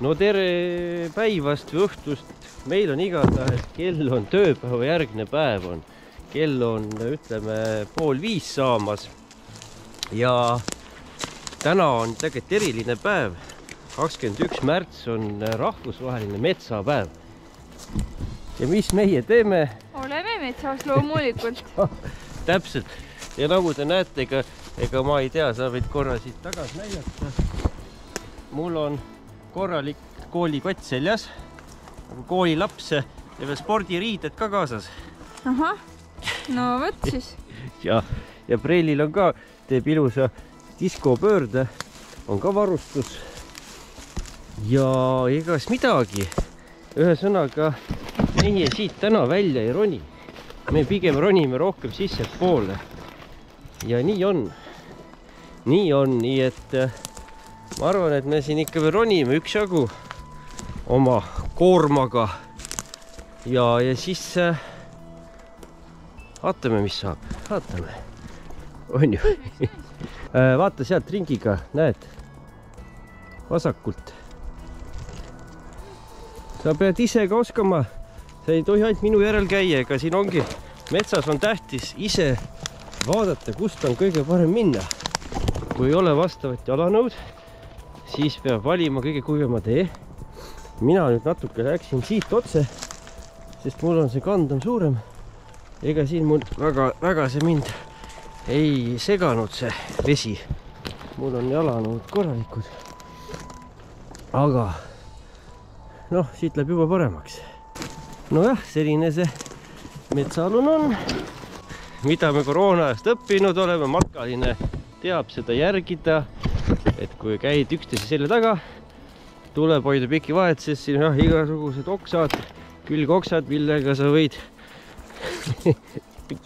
no tere päivast või õhtust. Meil on igatahes, kell on tööpäeva järgne päev on. Kell on, ütleme, 4:30 saamas. Ja täna on tegelikult eriline päev. 21. märts on rahvusvaheline metsapäev. Ja mis meie teeme? Oleme metsas loomulikult. Täpselt. Ja nagu te näete, ega ma ei tea, sa võid korra siit tagasi näidata. Mul on korralik koolikott seljas, nagu koolilaps ja veel spordiriided ka kaasas. Ahah, no võt siis. Ja Preilil on ka, teeb ilusa diskopöörde, on ka varustus. Ja egas midagi. Ühesõnaga, meie siit täna välja ei roni. Me pigem ronime rohkem sisse poole. Ja nii on. Nii et ma arvan, et me siin ikka veel ronime üksjagu oma koormaga. Ja siis vaatame, mis saab. Vaatame. On ju? Vaata sealt ringiga, näed? Vasakult. Sa pead ise ka oskama. Sa ei tohi ainult minu järel käia, ega siin ongi. Metsas on tähtis ise vaadata, kust on kõige parem minna. Kui ei ole vastavat jalanõud, siis peab valima kõige kuivema tee. Mina nüüd natuke läksin siit otse, sest mul on see kandam suurem. Ega siin mul väga see mind ei seganud see vesi. Mul on jalanõud korralikud. Aga noh, siit läheb juba paremaks. Nojah, selline see metsaalun on. Mida me koroona ajast õppinud oleme, matkaline teab seda järgida, et kui käid üksteise selja taga, tuleb hoida pikki vahet, sest siin on igasugused oksad, külgoksad, millega sa võid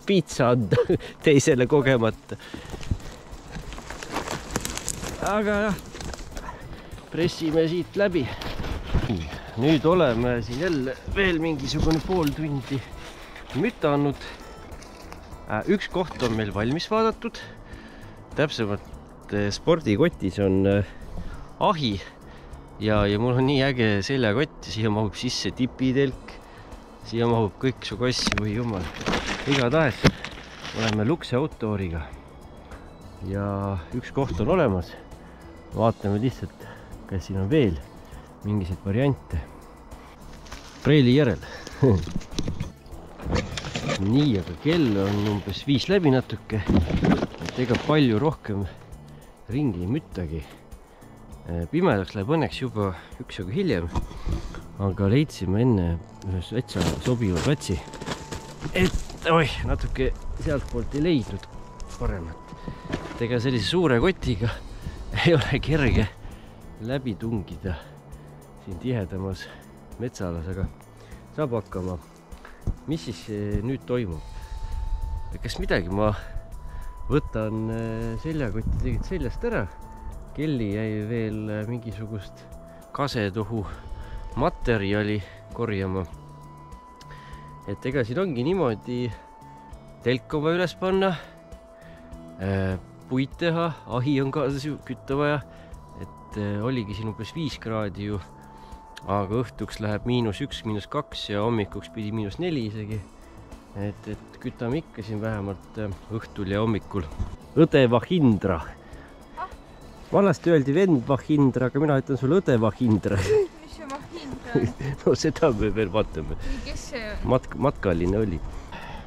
piitsa anda teisele kogemata. Aga jah, pressime siit läbi. Nüüd oleme siin jälle veel mingisugune pool tundi mütanud. Üks koht on meil valmis vaadatud. Täpsemalt spordikotis on ahi ja mul on nii äge seljakott. Siia mahub sisse tipitelk. Siia mahub kõik su kassi või jumal. Igatahes oleme Luxe Outdooriga. Ja üks koht on olemas. Vaatame lihtsalt, kas siin on veel mingiseid variante. Preili järel. Nii, aga kell on umbes 5 läbi natuke. Et ega palju rohkem ringi ei müttagi. Pimedaks läheb õnneks juba üksjagu hiljem. Aga leidsime enne ühes vetsa sobiva platsi. Et natuke sealt poolt ei leidnud paremat. Et ega sellise suure kotiga ei ole kerge läbi tungida siin tihedamas metsalas, aga saab hakkama. Mis siis nüüd toimub? Kas midagi, ma võtan seljakotti tegelikult seljast ära. Kelli jäi veel mingisugust kasetuhu materjali korjama. Et ega siin ongi niimoodi telkoma üles panna, puid teha, ahi on kaasas ju kütta vaja. Et oligi siin umbes 5 kraadi ju. Aga õhtuks läheb -1, -2 ja hommikuks pidi -4 isegi. Et kütame ikka siin vähemalt õhtul ja hommikul. Õde Vahindra. Vanasti öeldi vend Vahindra, aga mina ütlen sulle õde Vahindra. Mis see Vahindra on? No seda me veel vaatame. Kes see? Matkaline oli.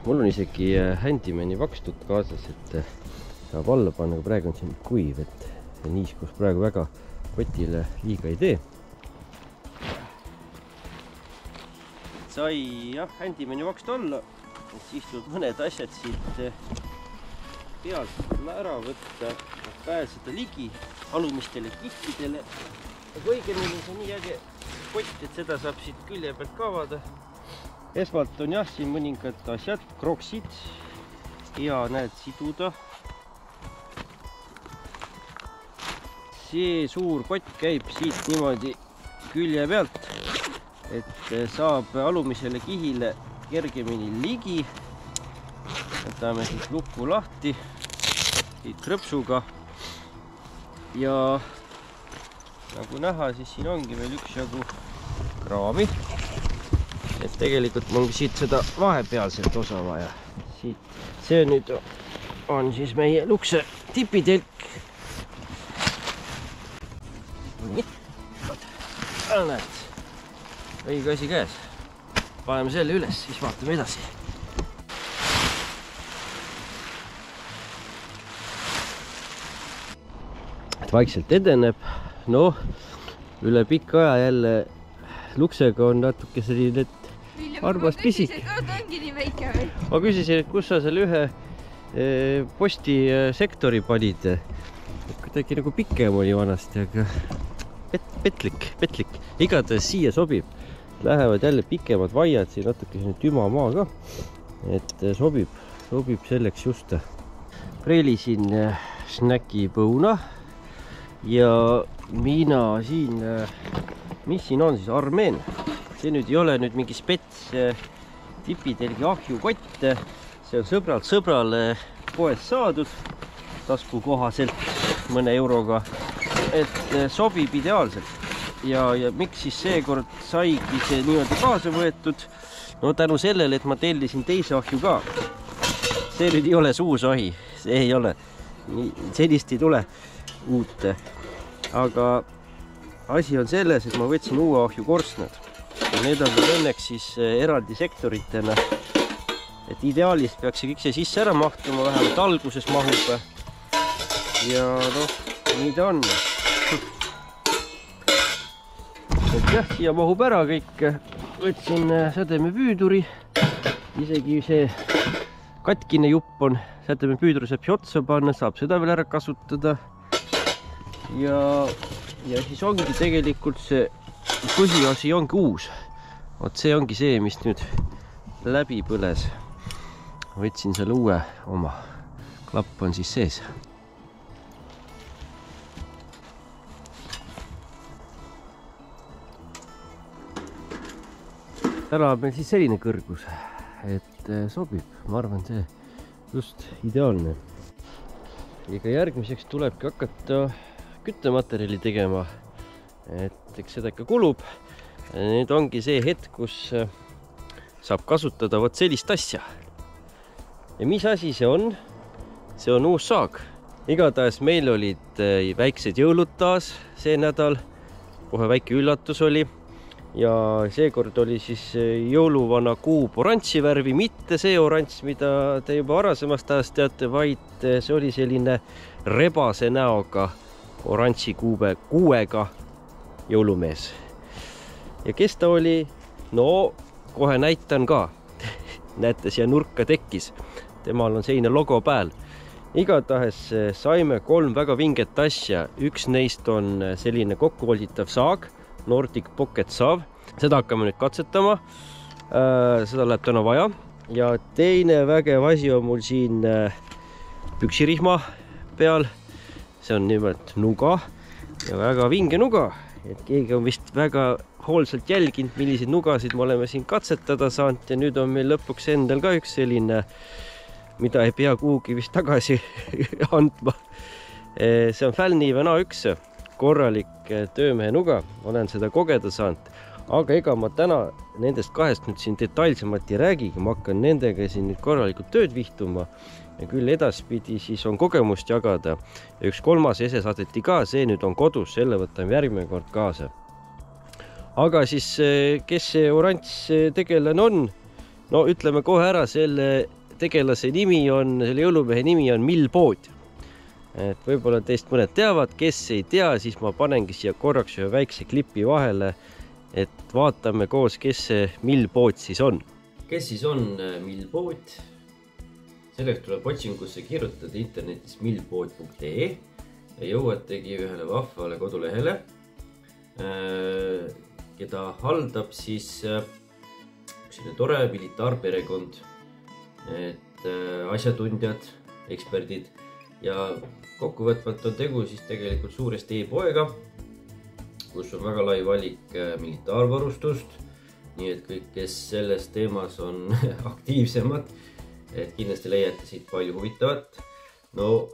Mul on isegi Handymani vakstud kaasas, et saab alla panna, aga praegu on siin kuiv, et niiskus praegu väga kotile liiga ei tee. Sai jah, Handymani vakst olla, siis tuleb mõned asjad siit pealt ära võtta, pääseda ligi alumistele kihtidele. Aga õigemini see on nii äge kott, et seda saab siit külje pealt kavada. Esmalt on jah, siin mõningad asjad, kroksid ja näed siduda. See suur kott käib siit niimoodi külje pealt, et saab alumisele kihile kergemini ligi. Võtame siis lukku lahti siit krõpsuga ja nagu näha, siis siin ongi veel üksjagu kraavi. Et tegelikult mul ongi siit seda vahepealset osa vaja. Siit. See nüüd on siis meie lukse tipitelk. Nii. Näed. Õige asi käes. Paneme selle üles, siis vaatame edasi. Vaikselt edeneb. Noh, üle pikka aja jälle luksega on natuke selline armas pisik. Ongi nii väike või? Ma küsisin, et kus sa selle ühe postisektori panid. Kuidagi nagu pikem oli vanasti, aga petlik. Igatahes siia sobib. Lähevad jälle pikemad vaiad, siin natuke tümamaa ka. Et sobib selleks just. Preelisin snäkipõuna. Ja mina siin, mis siin on siis, armeen. See nüüd ei ole nüüd mingi spets tipitelgi ahjukott. See on sõbralt sõbrale poes saadud tasku kohaselt mõne euroga. Et sobib ideaalselt. Ja miks siis seekord saigi see niimoodi kaasa võetud? No tänu sellele, et ma tellisin teise ahju ka. See nüüd ei ole see uus ahi. See ei ole. Sellist ei tule uut. Aga asi on selles, et ma võtsin uue ahju korstnad. Need on õnneks siis eraldi sektoritena. Et ideaalis peaks see kõik see sisse ära mahtuma, vähemalt alguses mahub. Ja noh, nii ta on. Et jah, siia mahub ära kõik. Võtsin sädemepüüduri. Isegi see katkine jupp on. Sädemepüüdur saab siia otsa panna, saab seda veel ära kasutada. Ja siis ongi tegelikult see põhiasi ongi uus. Vot see ongi see, mis nüüd läbi põles. Võtsin selle uue oma. Klapp on siis sees. Täna on meil siis selline kõrgus, et sobib. Ma arvan, see just ideaalne. Ega järgmiseks tulebki hakata küttematerjali tegema, et eks seda ikka kulub. Nüüd ongi see hetk, kus saab kasutada vot sellist asja. Ja mis asi see on? See on uus saag. Igatahes meil olid väiksed jõulud taas see nädal. Kohe väike üllatus oli. Ja seekord oli siis jõuluvana kuub oranži värvi, mitte see oranž, mida te juba varasemast ajast teate, vaid see oli selline rebase näoga oranži kuuega jõulumees. Ja kes ta oli? No, kohe näitan ka. Näete, siia nurka tekkis. Temal on selline logo pääl. Igatahes saime 3 väga vinget asja. Üks neist on selline kokkuvolditav saag, Nordic Pocket Sav. Seda hakkame nüüd katsetama. Seda läheb täna vaja. Ja teine vägev asi on mul siin püksirihma peal. See on nimelt nuga ja väga vinge nuga. Et keegi on vist väga hoolsalt jälginud, milliseid nugasid me oleme siin katsetada saanud. Ja nüüd on meil lõpuks endal ka üks selline, mida ei pea kuhugi vist tagasi andma. See on Fällniven A1, korralik töömehe nuga. Olen seda kogeda saanud. Aga ega ma täna nendest kahest nüüd siin detailsemalt ei räägigi. Ma hakkan nendega siin nüüd korralikult tööd vihtuma. Ja küll edaspidi siis on kogemust jagada. Ja üks 3. ese saadeti ka, see nüüd on kodus, selle võtame järgmine kord kaasa. Aga siis, kes see oranž tegelane on? No ütleme kohe ära, selle tegelase nimi on, selle jõulumehe nimi on Millpood. Et võib-olla teist mõned teavad, kes ei tea, siis ma panengi siia korraks ühe väikse klipi vahele, et vaatame koos, kes see Millpood siis on. Kes siis on Millpood? Selleks tuleb otsingusse kirjutada internetis millpood.ee ja jõuategi ühele vahvale kodulehele, keda haldab siis selline tore militaarperekond, et asjatundjad, eksperdid ja kokkuvõtvalt on tegu siis tegelikult suuresti e-poega, kus on väga lai valik militaarvarustust, nii et kõik, kes selles teemas on aktiivsemad, et kindlasti leiate siit palju huvitavat. No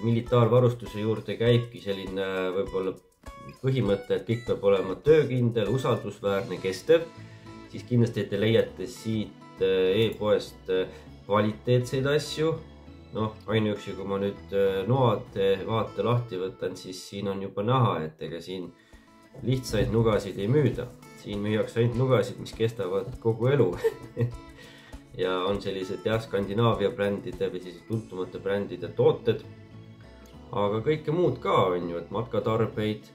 militaarvarustuse juurde käibki selline võib-olla põhimõte, et kõik peab olema töökindel, usaldusväärne, kestev, siis kindlasti te leiate siit e-poest kvaliteetseid asju. Noh, ainuüksi kui ma nüüd noade vaate lahti võtan, siis siin on juba näha, et ega siin lihtsaid nugasid ei müüda. Siin müüakse ainult nugasid, mis kestavad kogu elu. Ja on sellised Skandinaavia brändide või siis tuntumate brändide tooted. Aga kõike muud ka on ju, et matkatarbeid,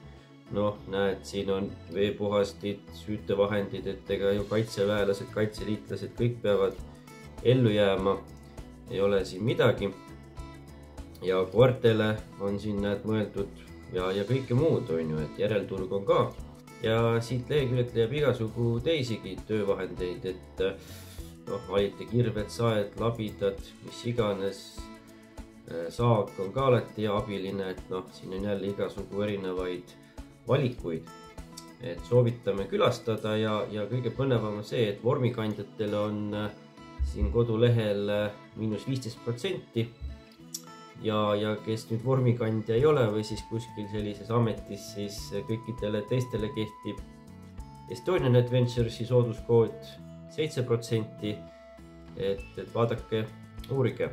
noh, näed, siin on veepuhastid, süütevahendid, et ega ju kaitseväelased, kaitseliitlased, kõik peavad ellu jääma. Ei ole siin midagi. Ja koertele on siin näed mõeldud ja kõike muud on ju, et järelturg on ka. Ja siit leheküljelt leiab igasugu teisigi töövahendeid, et noh, valite kirved, saed, labidad, mis iganes. Saag on ka alati abiline, et noh, siin on jälle igasugu erinevaid valikuid. Et soovitame külastada ja kõige põnevam on see, et vormikandjatel on siin kodulehel -15%. Ja kes nüüd vormikandja ei ole või siis kuskil sellises ametis, siis kõikidele teistele kehtib Estonian Adventuresi sooduskood 7%, et vaadake, uurige.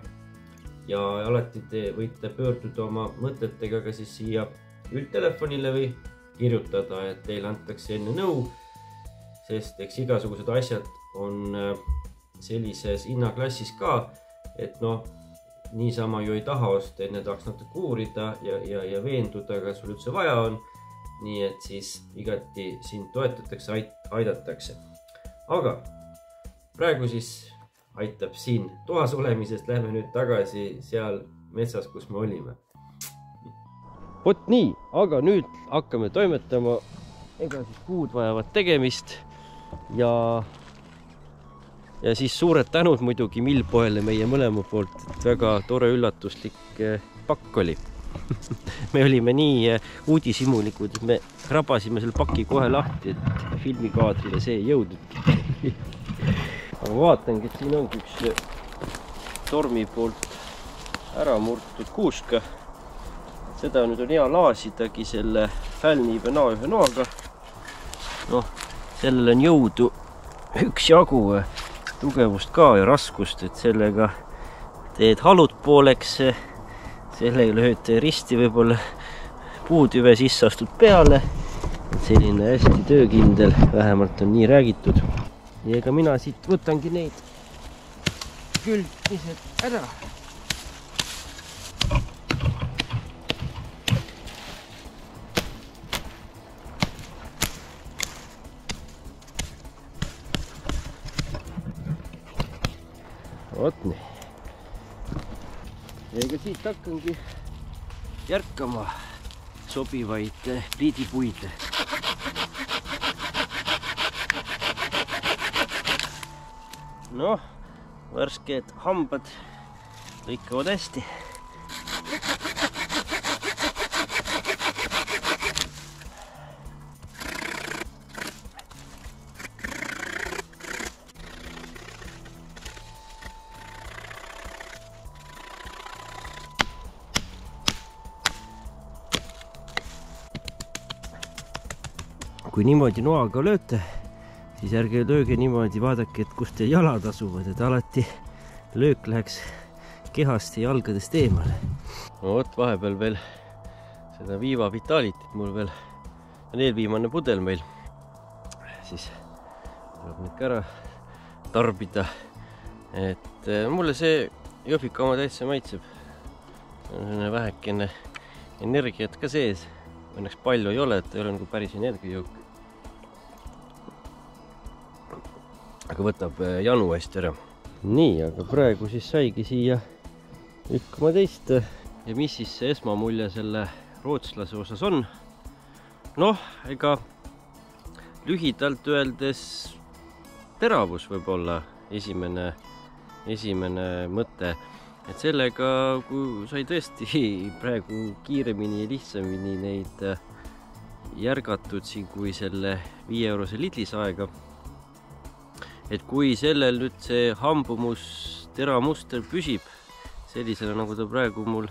Ja alati te võite pöörduda oma mõtetega ka siis siia üldtelefonile või kirjutada, et teile antakse enne nõu, sest eks igasugused asjad on sellises hinnaklassis ka, et noh, niisama ju ei taha osta, enne tahaks natuke uurida ja veenduda, kas sul üldse vaja on. Nii et siis igati sind toetatakse, aidatakse. Aga praegu siis aitab siin toas olemisest, lähme nüüd tagasi seal metsas, kus me olime. Vot nii, aga nüüd hakkame toimetama, ega siis puud vajavad tegemist ja siis suured tänud muidugi Millpoele meie mõlema poolt, et väga tore üllatuslik pakk oli. Me olime nii uudishimulikud, et me krabasime selle paki kohe lahti, et filmikaadrile see ei jõudnud. Aga vaatangi, et siin ongi üks tormi poolt ära murtud kuuska. Seda nüüd on hea laasidagi selle fällniibe ühe noaga. Noh, sellel on jõudu üksjagu tugevust ka ja raskust, et sellega teed halud pooleks, sellega lööd risti võib-olla puutüve sisse astud peale. Selline hästi töökindel, vähemalt on nii räägitud. Ja ega mina siit võtangi neid külgmised ära. Vot nii. Ja ega siit hakkangi järkama sobivaid pliidipuid. Noh, värsked hambad lõikavad hästi. Kui niimoodi noaga lööte, siis ärge lööge niimoodi, vaadake, et kust teil jalad asuvad, et alati löök läheks kehast ja jalgadest eemale. No vot, vahepeal veel seda Viva Vitalitit mul veel on eelviimane pudel meil. Siis tuleb nüüd ka ära tarbida. Et mulle see Jõhvika oma täitsa maitseb. On vähekene energiat ka sees. Õnneks palju ei ole, et ei ole nagu päris energiajõuk. Aga võtab janu hästi ära. Nii, aga praegu siis saigi siia 1,2. Ja mis siis see esmamulje selle rootslase osas on? Noh, ega lühidalt öeldes teravus võib olla esimene mõte. Et sellega, kui sai tõesti praegu kiiremini ja lihtsamini neid järgatud siin kui selle 5-eurose Lidli-saega, et kui sellel nüüd see hambumus teramuster püsib sellisena, nagu ta praegu mul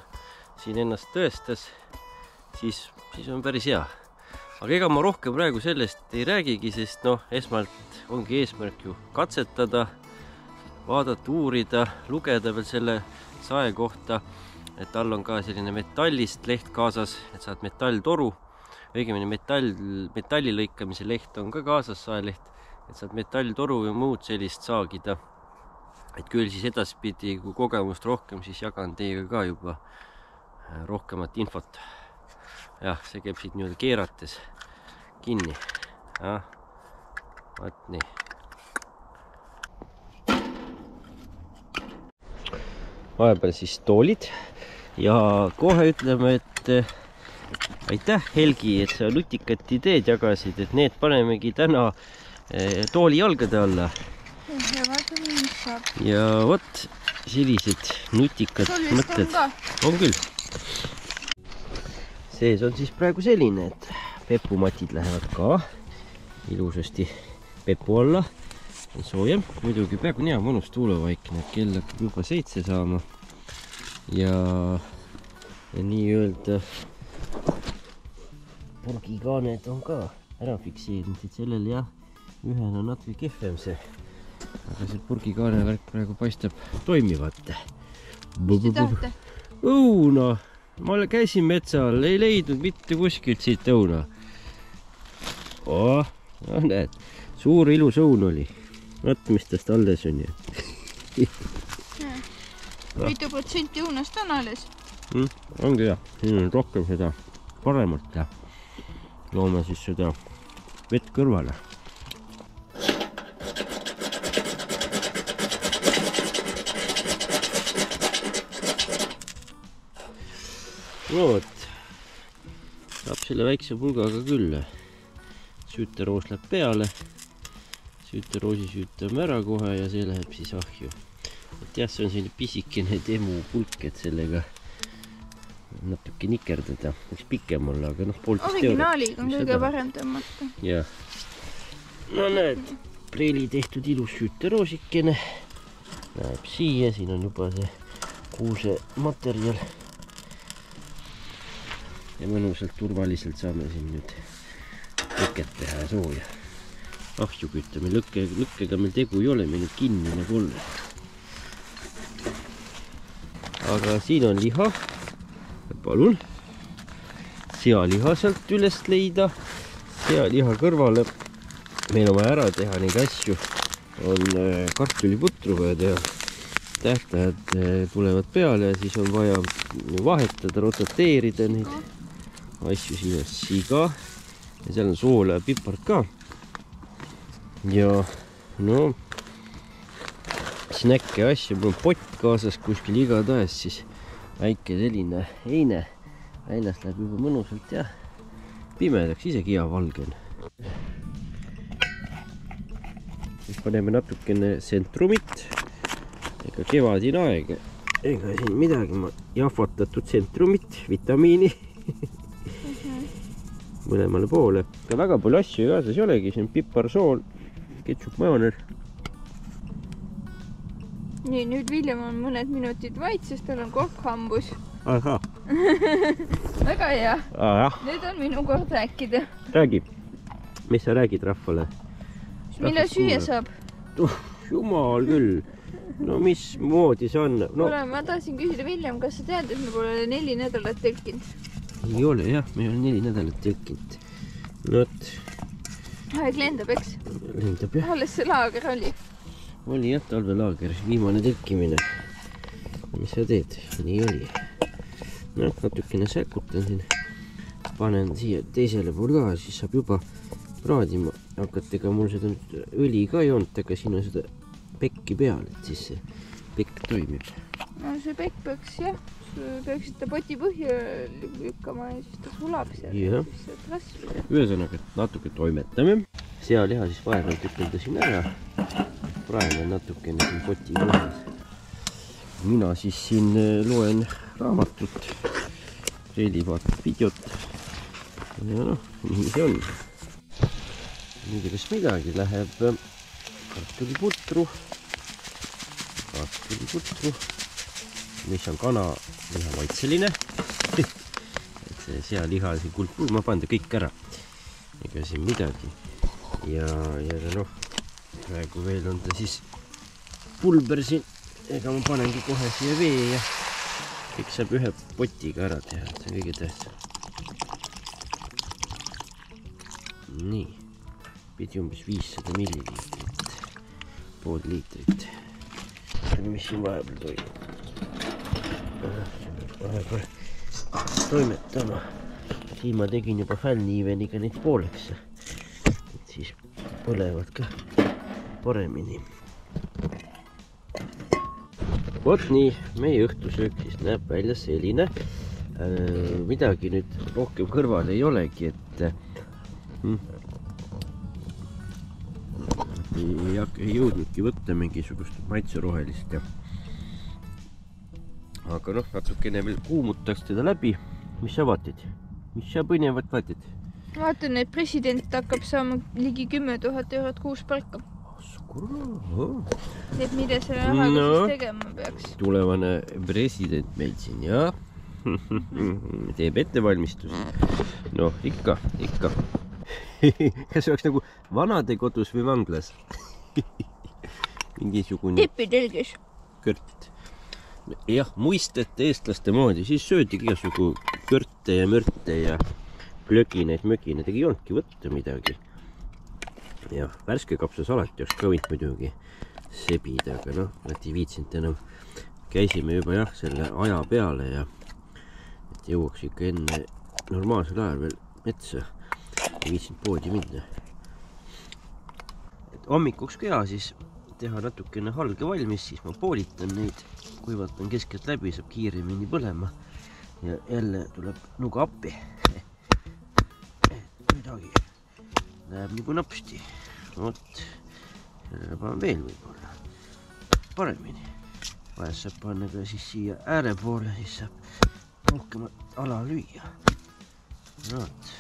siin ennast tõestas, siis on päris hea. aga ega ma rohkem praegu sellest ei räägigi, sest noh, esmalt ongi eesmärk ju katsetada, vaadata, uurida, lugeda veel selle sae kohta, et all on ka selline metallist leht kaasas, et saad metalltoru, õigemini metalli lõikamise leht on ka kaasas, saeleht, et saad metalltoru ja muud sellist saagida. Et küll siis edaspidi, kui kogemust rohkem, siis jagan teiega ka juba rohkemat infot. Jah, see käib siit nii-öelda keerates kinni. Vaat nii. Vahepeal siis toolid ja kohe ütleme, et aitäh, Helgi, et sa nutikad ideed jagasid, et need panemegi täna tooli jalgade alla. Ja vaatame, mis saab. Ja vot sellised nutikad mõtted. On küll. Sees on siis praegu selline, et pepumatid lähevad ka ilusasti pepu alla. On soojem, muidugi praegu on hea mõnus tuulevaikne, kell hakkab juba 7 saama. Ja nii-öelda purgikaaned on ka ära fikseerinud, et sellel jah, ühen on natuke kehvem see. Aga see purgikaane värk praegu paistab toimivat. Mis te tahate? Õuna! Ma käisin metsal, ei leidnud mitte kuskilt siit õuna. No näed, suur ilus õun oli. Vaat, mis tast alles on ju. Mitu protsenti õunast on alles? Ongi jah, siin on rohkem seda paremalt ja loome siis seda vett kõrvale. No vot, saab selle väikse pulgaga küll. Süüteroos läheb peale, süüteroosi süütame ära kohe ja see läheb siis ahju. Et jah, see on selline pisikene demo pulk, et sellega natuke nikerdada. Võiks pikem olla, aga noh, 1,5 eurot. Originaaliga on kõige parem tõmmata. Jah. No näed, preili tehtud ilus süüteroosikene. Läheb siia, siin on juba see kuuse materjal. Ja mõnusalt turvaliselt saame siin nüüd lõket teha ja sooja. Ahju küttame, lõkkega meil tegu ei ole, meil nüüd kinni nagu olla. Aga siin on liha. Palun. Sealiha sealt ülest leida. Sealiha kõrvale meil on vaja ära teha neid asju. On kartuliputru vaja teha. Tähtajad tulevad peale ja siis on vaja vahetada, rotateerida neid asju. Siin on siga ja seal on soola ja pipart ka. Ja no snäkke asju, mul on pott kaasas kuskil igatahes, siis väike selline heine. Väljas läheb juba mõnusalt ja pimedaks, isegi hea valge on. Siis paneme natukene sentrumit. Ega kevadine aeg. Ega siin midagi, ma jahvatatud sentrumit, vitamiini. Mõlemale poole. Ka väga palju asju kaasas ei olegi, siin pipar, sool, ketšup, majoneer. Nii, nüüd Viljem on mõned minutid vait, sest tal on korkhambus. Aha. Väga hea. Nüüd on minu kord rääkida. Räägi. Mis sa räägid rahvale? Millal süüa saab? Jumal küll. No mis moodi see on? No. Ma tahtsin küsida Viljem, kas sa tead, et me pole 4 nädalat tõlkinud? Ei ole jah, me ei ole 4 nädalat tõlkinud. Not. Aeg lendab, eks? Lendab jah. Alles see laager oli. Oli jah, talvelaager, viimane tõlkimine. Mis sa teed? Nii oli. No, natukene säkutan siin. Panen siia teisele pool ka, siis saab juba praadima hakata. Ega mul seda õli ka ei olnud, aga siin on seda pekki peal, et siis see pekk toimib. No see pekk peaks jah, peaks seda poti põhja lükkama ja siis ta sulab seal. Ja. Ühesõnaga, natuke toimetame. Sealiha siis vahepeal tükeldasin ära. Praegu on natukene siin poti põhjas. Mina siis siin loen raamatut. Reili vaatab videot. Ja noh, nii see on. Nüüd kas midagi läheb kartuliputru, mis on kanaliha maitseline. Et see sealiha, see kultuur, ma panen ta kõik ära. ega siin midagi. Ja noh, praegu veel on ta siis pulber siin, ega ma panengi kohe siia vee ja kõik saab ühe potiga ära teha, et see on kõige tähtsam. Nii, pidi umbes 500 milliliitrit, pool liitrit. Mis siin vahepeal toimub? Vahepeal toimetama. Siin ma tegin juba fällniiveniga neid pooleks, et siis põlevad ka paremini. Vot nii, meie õhtusöök siis näeb välja selline. Midagi nüüd rohkem kõrval ei olegi, et ei jõudnudki võtta mingisugust maitserohelist. Aga noh, natukene veel kuumutaks teda läbi. Mis sa vaatid? Mis sa põnevat vaatid? Vaatan, et president hakkab saama ligi 10 000 eurot kuus palka. Et mida selle rahaga siis tegema peaks? Tulevane president meil siin, jah. Teeb ettevalmistust. Noh, ikka. Kas oleks nagu vanade kodus või vanglas? Mingisugune Tipitelgis. kõrt. Jah, muistete eestlaste moodi, siis söödigi igasugu kõrte ja mürte ja plögineid, mögineid, ei olnudki võtta midagi. Jah, värske kapsas alati oleks ka võinud muidugi sebida, aga noh, ei viitsinud enam. Käisime juba jah, selle aja peale ja et jõuaks ikka enne normaalsel ajal veel metsa. Ei viitsinud poodi minna. Et hommikuks ka hea siis teha natukene halge valmis, siis ma poolitan neid, kuivatan keskelt läbi, saab kiiremini põlema ja jälle tuleb nuga appi. Midagi läheb nagu napsti. Vot, sellele panen veel võib-olla paremini. Vahest saab panna ka siis siia ääre poole, siis saab rohkem ala lüüa. Vot.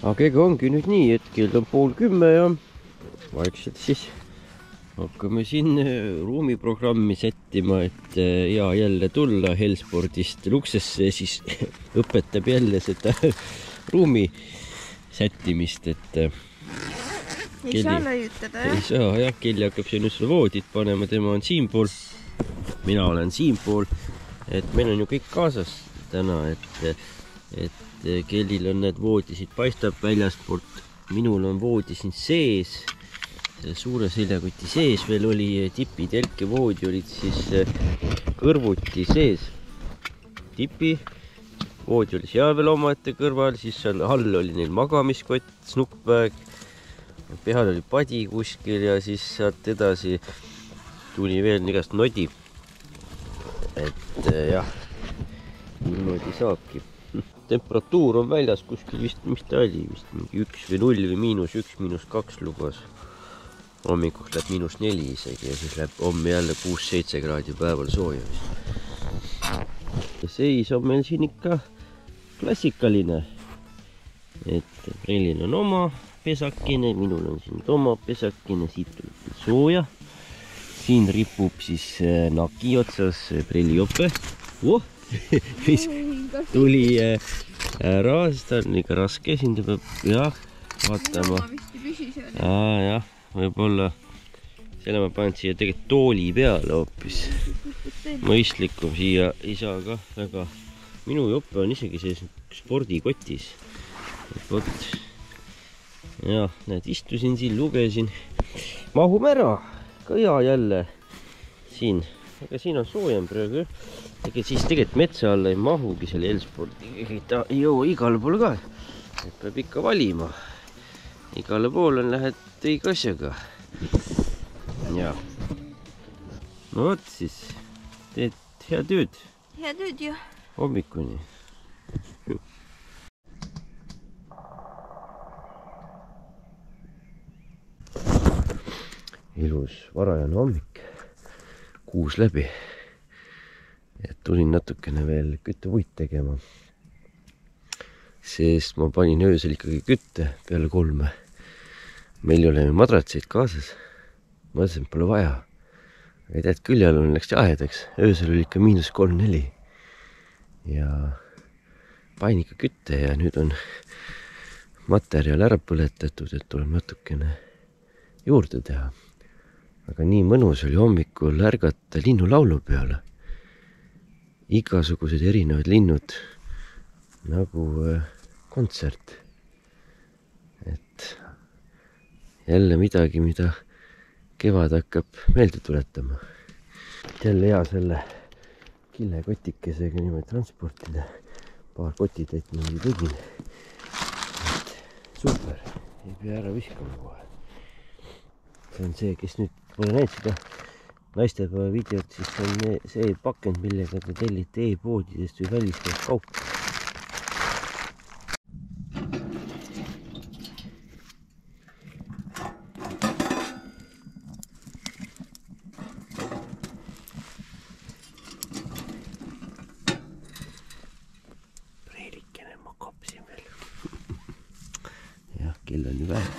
Aga ega ongi nüüd nii, et kell on 9:30 ja vaikselt siis hakkame siin ruumiprogrammi sättima, et hea jälle tulla Helspordist Luksesse, siis õpetab jälle seda ruumi sättimist, et ei saa laiutada, jah? Ei saa, jah, Kelly hakkab siin just voodit panema, tema on siinpool, mina olen siinpool, et meil on ju kõik kaasas täna, et Kellil on need voodisid paistab väljaspoolt, minul on voodi siin sees, suure seljakoti sees veel oli, tipitelke voodi olid siis kõrvuti sees. Tipi voodi oli seal veel omaette kõrval, siis seal all oli neil magamiskott, snuppväeg, peal oli padi kuskil ja siis sealt edasi tuli veel igast nodi. Et jah, niimoodi saabki. Temperatuur on väljas kuskil vist, mis ta oli, vist mingi 1 või 0 või -1, -2 lubas. Hommikuks läheb -4 isegi ja siis läheb homme jälle 6-7 kraadi päeval sooja vist. Ja seis on meil siin ikka klassikaline. Et prillil on oma pesakene, minul on siin oma pesakene, siit tuleb sooja. Siin ripub siis naki otsas prillijope. Mis tuli ära, sest ta on ikka raske, siin ta peab jah, vaatama. Jah, võib-olla selle ma panen siia tegelikult tooli peale hoopis. Mõistlikum, siia ei saa ka väga. Minu jope on isegi sellises spordikotis. Vot. Jah, näed, istusin siin, lugesin. Mahume ära, ka hea jälle siin. Aga siin on soojem praegu. Ega siis tegelikult metsa alla ei mahugi selle Helspordi. Ta ei jõua igale poole ka. Et peab ikka valima. Igale poole lähed õige asjaga. Ja. No vot siis. Teed head tööd. Head tööd ju. Hommikuni. Ilus varajane hommik. 6 läbi. Et tulin natukene veel küttepuid tegema. Sest ma panin öösel ikkagi kütte peale 3. Meil ei ole madratseid kaasas. Ma mõtlesin, et pole vaja. Ei tead, küljalune läks jahedaks. Öösel oli ikka-3-4. Ja panin ikka kütte ja nüüd on materjal ära põletatud, et tuleb natukene juurde teha. Aga nii mõnus oli hommikul ärgata linnulaulu peale. Igasugused erinevad linnud nagu kontsert. Et jälle midagi, mida kevad hakkab meelde tuletama. Jälle hea selle killekotikesega niimoodi transportida. Paar kotitäit mingi tegin. Et super, ei pea ära viskama kohe. See on see, kes nüüd pole näinud seda naistepäeva videot, siis on see pakend, millega te tellite e-poodidest või väliskast kaupa. Preelikene magab siin veel. Jah, kell on ju vähe.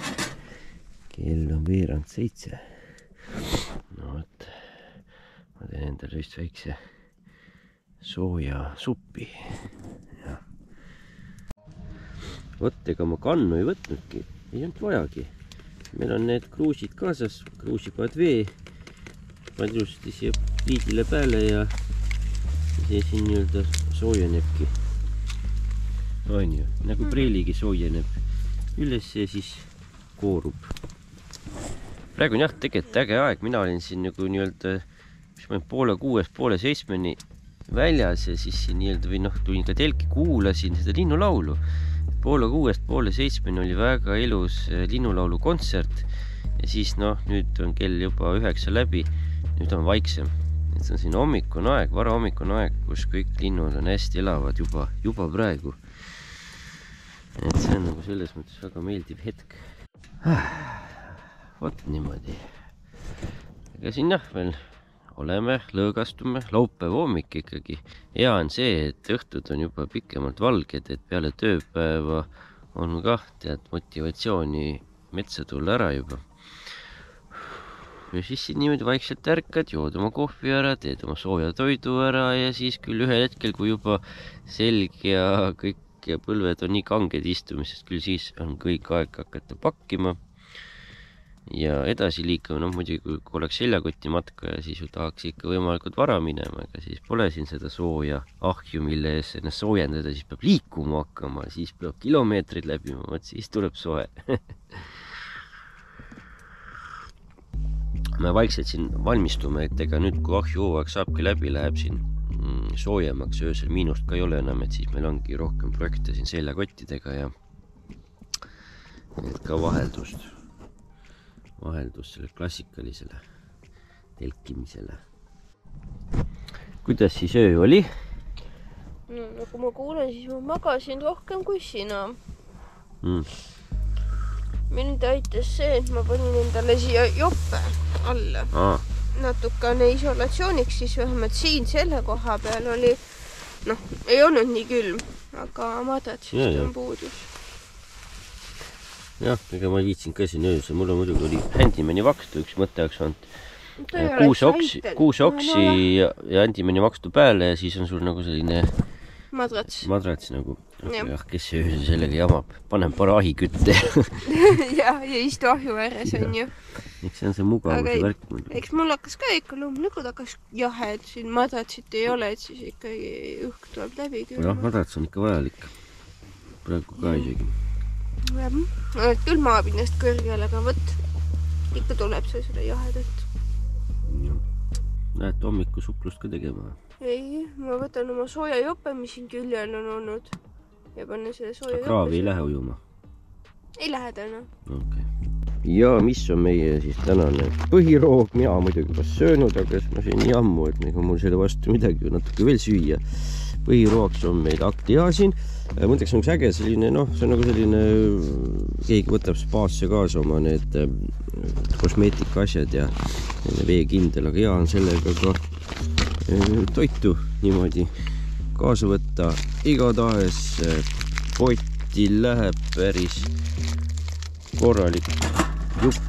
Kell on 6:veerand. No vot, ma teen endale vist väikse sooja suppi. Ja. Vot, ega ma kannu ei võtnudki, ei olnud vajagi. Meil on need kruusid kaasas, kruusipaad vee. Panen ilusasti siia pliidile peale ja see siin nii-öelda soojenebki. On ju, nagu preeligi soojeneb üles ja siis koorub. Praegu on jah, tegelikult äge aeg, mina olin siin nagu nii-öelda 5:30, 6:30 väljas ja siis siin nii-öelda või noh, tulin ka telki, kuulasin seda linnulaulu. 5:30, 6:30 oli väga ilus linnulaulu kontsert ja siis noh, nüüd on kell juba 9 läbi, nüüd on vaiksem. Et see on siin hommikune aeg, varahommikune aeg, kus kõik linnud on hästi elavad juba praegu. Et see on nagu selles mõttes väga meeldiv hetk. Vot niimoodi. Ega siin jah, veel oleme, lõõgastume, laupäev hommik ikkagi. Hea on see, et õhtud on juba pikemalt valged, et peale tööpäeva on ka tead motivatsiooni metsa tulla ära juba. Ja siis siin niimoodi vaikselt ärkad, jood oma kohvi ära, teed oma sooja toidu ära ja siis küll ühel hetkel, kui juba selg ja kõik ja põlved on nii kanged istumisest, küll siis on kõik aeg hakata pakkima ja edasi liikuma. No muidugi, kui oleks seljakoti matka ja siis ju tahaks ikka võimalikult vara minema, ega siis pole siin seda sooja ahju, mille ees ennast soojendada, siis peab liikuma hakkama, siis peab kilomeetrid läbima, võt siis tuleb soe. Me vaikselt siin valmistume, et ega nüüd, kui ahju hooaeg saabki läbi, läheb siin soojemaks, öösel miinust ka ei ole enam, et siis meil ongi rohkem projekte siin seljakottidega ja et ka vaheldust selle klassikalisele telkimisele. Kuidas siis öö oli? No, nagu ma kuulen, siis ma magasin rohkem kui sina. Mind aitas see, et ma panin endale siia jope alla. Natukene isolatsiooniks, siis vähemalt siin selle koha peal oli, noh, ei olnud nii külm, aga madratsist on puudus. Jah, ega ma viitsin ka siin öösel, mul on muidugi oli Handymani vakstu, üks mõte oleks olnud kuuseoksi ja Handymani vakstu peale ja siis on sul nagu selline madrats nagu. Jah, kes öösel sellega jamab, panen paar ahikütte. ja istu ahju ääres on ju. Eks see on see mugavuse värk. Eks mul hakkas ka ikka loomulikult hakkas jahe, et siin madratsit ei ole, et siis ikkagi õhk tuleb läbi küll. Jah, madrats on ikka vajalik. Praegu ka isegi. Jah, küll maab ennast kõrgele, aga võt, ikka tuleb see selle jahedat. Näed hommiku suklust ka tegema? Ei, ma võtan oma sooja jope, mis siin küljel on olnud ja panen selle sooja jope. Kraavi ei lähe ujuma? Ei lähe täna. Okay. Ja mis on meie siis tänane põhiroog? Mina muidugi kas söönud, aga ma siin nii ammu, et mul selle vastu midagi natuke veel süüa. Põhirooks on meil aktiaasin. Mõtteks on äge selline, noh, see on nagu selline, keegi võtab spaasse kaasa oma need kosmeetika asjad ja veekindel, aga hea on sellega ka toitu niimoodi kaasa võtta. Igatahes potti läheb päris korralik jupp.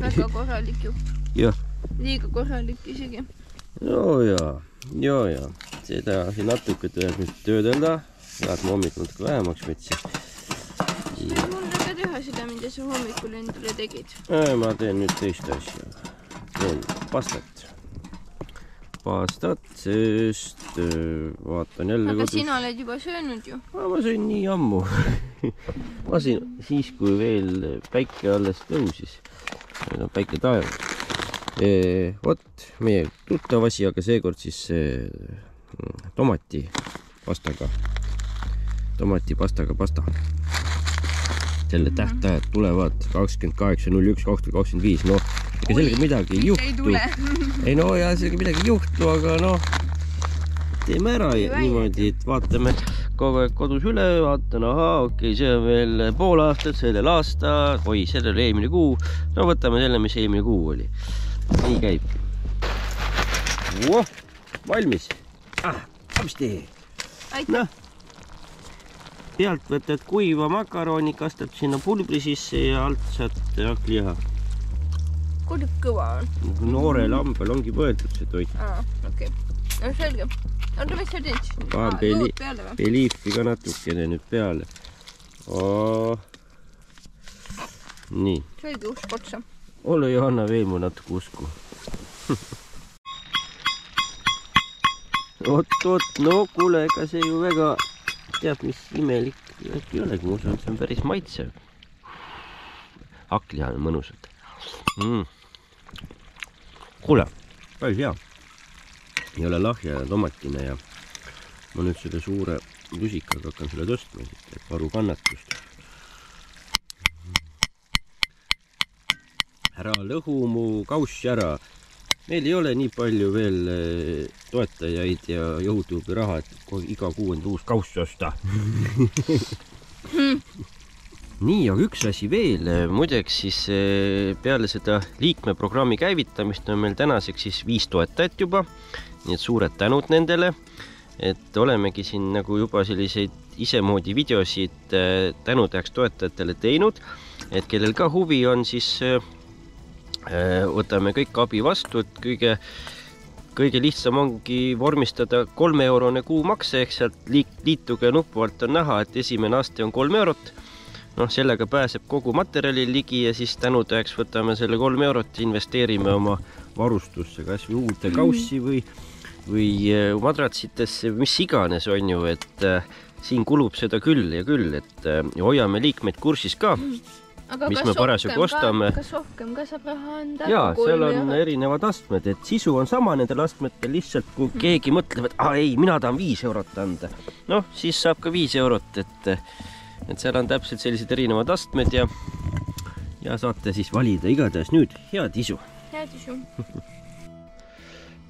Väga korralik jupp. Jah. Liiga korralik isegi. Ja. Seda siin natuke tuleb nüüd töödelda. Head ma hommikul natuke vähemaks võtsin. mida sa hommikul endale tegid? Ma teen nüüd teist asja. Teen pastat. Sest vaatan jälle aga sina oled juba söönud ju. Ma sõin nii ammu. Ma sõin siis, kui veel päike alles tõusis. Päike taevas. Vot meie tuttav asi, aga seekord siis tomatipastaga pasta. Selle tähtajad tulevad 28.01.2025. No, ega sellega midagi ei juhtu. Ei no ja sellega midagi ei juhtu, aga no teeme ära niimoodi, et vaatame kogu aeg kodus üle, vaatan, okei, see on veel pool aastat, sellel aasta, sellel eelmine kuu. No võtame selle, mis eelmine kuu oli. Nii käibki. Valmis. Apsti. Aitäh. Pealt võtad kuiva makaroni, kastad sinna pulbri sisse ja alt saad hakkliha. Kui kõva on? Noore lambel ongi võetud see toit. Okei. No selge. Oota, mis sa teed? Pahan peliifi ka natukene nüüd peale. Nii. Selge usk otsa. Ole ja anna veel mu natuke usku. Oot, no kuule, ega see ju väga teab, mis imelik ei olegi, ma usun, see on päris maitsev. Hakkliha on mõnusad. Kuule, päris hea. Ei ole lahja ja tomatine ja ma nüüd selle suure lusikaga hakkan selle tõstma, et varu kannatust. Ära lõhu mu kaussi ära. Meil ei ole nii palju veel toetajaid ja YouTube'i raha, et iga kuu on uus kauss osta. Nii, aga üks asi veel. Muideks siis peale seda liikmeprogrammi käivitamist on meil tänaseks siis 5 toetajat juba. Nii et suured tänud nendele. Et olemegi siin nagu juba selliseid isemoodi videosid tänudeks toetajatele teinud. Et kellel ka huvi on, siis võtame kõik abi vastu, et kõige lihtsam ongi vormistada 3-eurone kuumakse, ehk sealt liituge nupu alt on näha, et esimene aste on 3 eurot. No sellega pääseb kogu materjali ligi ja siis tänudeks võtame selle 3 eurot, investeerime oma varustusse, kas või uude kaussi või madratsitesse, mis iganes on ju, et siin kulub seda küll ja küll, et hoiame liikmeid kursis ka. Aga mis me parasjagu ostame. Kas rohkem ka saab raha anda? Jaa, seal on erinevad astmed, et sisu on sama nendel astmetel, lihtsalt kui keegi mõtleb, et ei, mina tahan 5 eurot anda. Noh, siis saab ka 5 eurot, et seal on täpselt sellised erinevad astmed ja saate siis valida igatahes nüüd head isu. Head isu.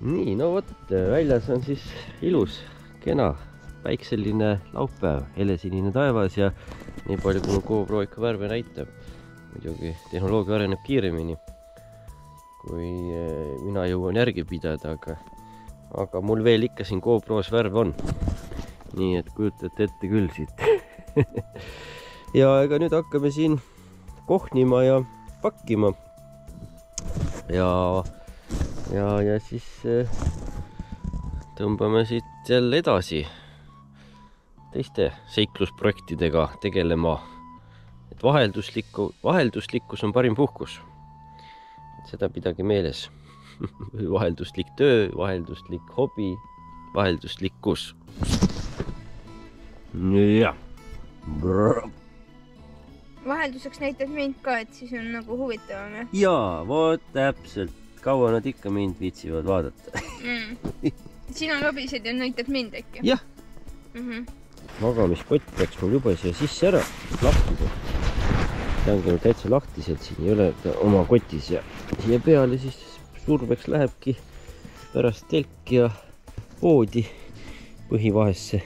Nii, no võt, väljas on siis ilus, kena, päikseline laupäev, helesinine taevas ja nii palju, kui GoPro ikka värve näitab. Muidugi tehnoloogia areneb kiiremini, kui mina jõuan järgi pidada, aga mul veel ikka siin GoPros värv on. Nii et kujutate ette küll siit. Ja ega nüüd hakkame siin kohnima ja pakkima. Ja siis tõmbame siit jälle edasi teiste seiklusprojektidega tegelema. Et vahelduslikkus on parim puhkus. Seda pidagi meeles. Vahelduslik töö, vahelduslik hobi, vahelduslikkus. Ja. Vahelduseks näitab mind ka, et siis on nagu huvitavam. Jaa, voot täpselt. Kaua nad ikka mind viitsivad vaadata. Sina lobised ja näitab mind äkki? Jah. Magamispott peaks mul juba siia sisse ära lahtida. See ongi nüüd täitsa lahtiselt, siin ei ole oma kotis ja siia peale siis surveks lähebki pärast telki ja voodi põhivahesse.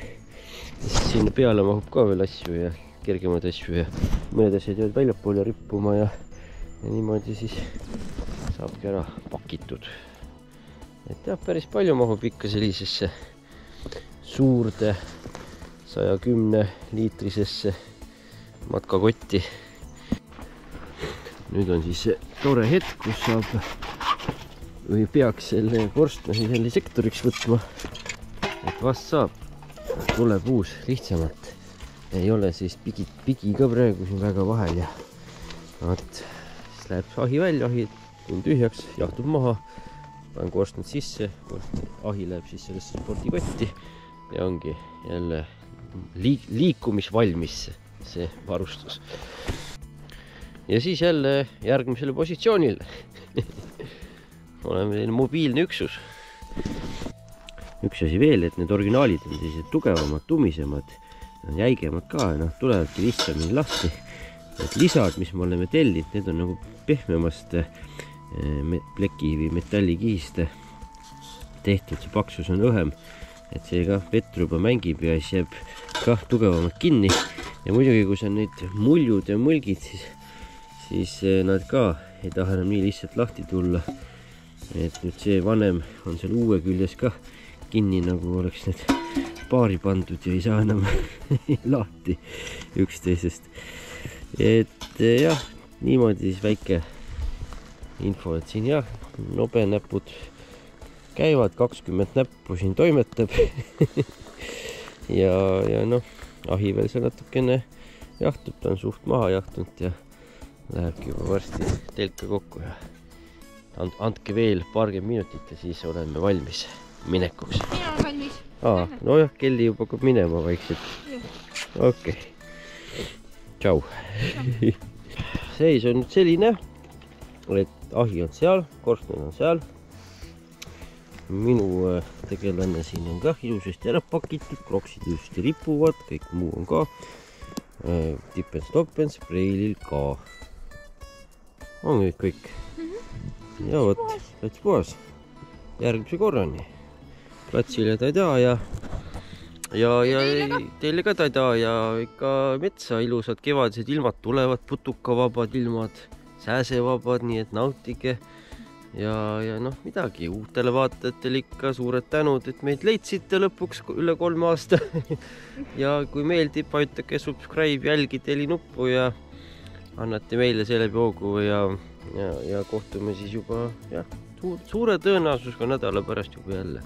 Sinna peale mahub ka veel asju ja kergemad asju ja mõned asjad jäävad väljapoole rippuma ja niimoodi siis saabki ära pakitud. Et jah, päris palju mahub ikka sellisesse suurde 110 liitrisesse matkakotti. Nüüd on siis see tore hetk, kus saab või peaks selle korstnahi selle sektoriks võtma. Et vast saab, tuleb uus lihtsamalt. Ei ole siis pigi ka praegu siin väga vahel ja Vaat, siis läheb ahi välja, ahi on tühjaks, jahtub maha, panen korstnad sisse, ahi läheb siis sellesse spordikotti ja ongi jälle liikumisvalmis see varustus. Ja siis jälle järgmisele positsioonile. Oleme selline mobiilne üksus. Üks asi veel, et need originaalid on sellised tugevamad, tumisemad, jäigemad ka, tulevadki lihtsamini lahti. Need lisad, mis me oleme tellinud, need on nagu pehmemast pleki või metallikihist tehtud, see paksus on õhem, et see ka vetru juba mängib ja siis jääb ka tugevamalt kinni. Ja muidugi, kui see on neid muljud ja mõlgid, siis nad ka ei taha enam nii lihtsalt lahti tulla. Et nüüd see vanem on seal uue küljes ka kinni, nagu oleks need paari pandud ja ei saa enam lahti üksteisest. Et jah, niimoodi siis väike info, et siin jah, nobenäpud käivad, 20 näppu siin toimetab. ja noh, ahi veel see natukene jahtub, ta on suht maha jahtunud ja lähebki juba varsti telka kokku ja andke veel paarkümmend minutit ja siis oleme valmis minekuks. Mina olen valmis. Nojah, kelli juba hakkab minema vaikselt. Okei. Tšau. Seis on nüüd selline, et ahi on seal, korstnad on seal. Minu tegelane siin on ka ilusasti ära pakitud, kroksid ilusti ripuvad, kõik muu on ka. Tippen-stoppen, spreilil ka. On kõik. Ja vot, plats puhas. Järgmise korrani. Platsile tada ja teile ka tada ja ikka metsa ilusad kevadised ilmad tulevad, putukavabad ilmad, sääsevabad, nii et nautige. Ja noh, midagi, uutele vaatajatele ikka suured tänud, et meid leidsite lõpuks üle 3 aasta. Ja kui meeldib, vajutage subscribe, jälgid helinuppu ja annate meile selle hoogu ja kohtume siis juba suure tõenäosusega nädala pärast juba jälle.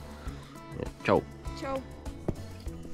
Tšau! Tšau!